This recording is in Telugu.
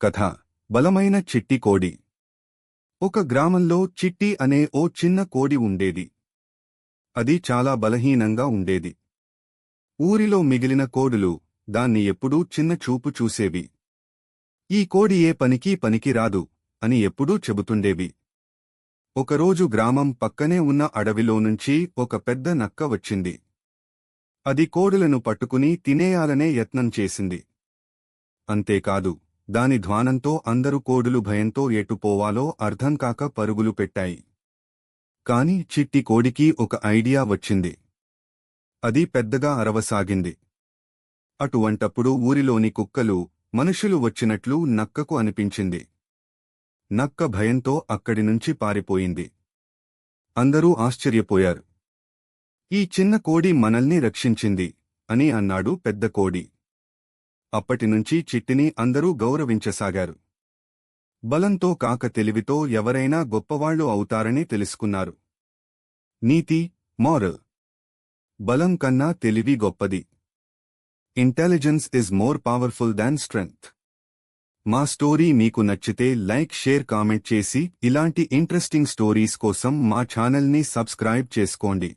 కథ బలమైన చిట్టి కోడి. ఒక గ్రామంలో చిట్టి అనే ఓ చిన్న కోడి ఉండేది. అది చాలా బలహీనంగా ఉండేది. ఊరిలో మిగిలిన కోడులు దాన్ని ఎప్పుడూ చిన్న చూపు చూసేవి. ఈ కోడి ఏ పనికి రాదు అని ఎప్పుడూ చెబుతుండేవి. ఒకరోజు గ్రామం పక్కనే ఉన్న అడవిలోనుంచి ఒక పెద్ద నక్క వచ్చింది. అది కోడులను పట్టుకుని తినేయాలనే యత్నం చేసింది. అంతేకాదు, దాని ధ్వానంతో అందరు కోడులు భయంతో ఎటుపోవాలో అర్థంకాక పరుగులు పెట్టాయి. కాని చిట్టి కోడికి ఒక ఐడియా వచ్చింది. అది పెద్దగా అరవసాగింది. అటువంటప్పుడు ఊరిలోని కుక్కలు, మనుషులు వచ్చినట్లు నక్కకు అనిపించింది. నక్క భయంతో అక్కడినుంచి పారిపోయింది. అందరూ ఆశ్చర్యపోయారు. ఈ చిన్న కోడి మనల్ని రక్షించింది అని అన్నాడు పెద్ద కోడి. అప్పటినుంచి చిట్టిని అందరూ గౌరవించసాగారు. బలంతో కాక తెలివితో ఎవరైనా గొప్పవాళ్లు అవుతారని తెలుసుకున్నారు. నీతి, మోరల్. బలం కన్నా తెలివి గొప్పది. Intelligence is more powerful than strength. మా స్టోరీ మీకు నచ్చితే లైక్, షేర్, కామెంట్ చేసి ఇలాంటి ఇంట్రెస్టింగ్ స్టోరీస్ కోసం మా ఛానల్ని సబ్స్క్రైబ్ చేసుకోండి.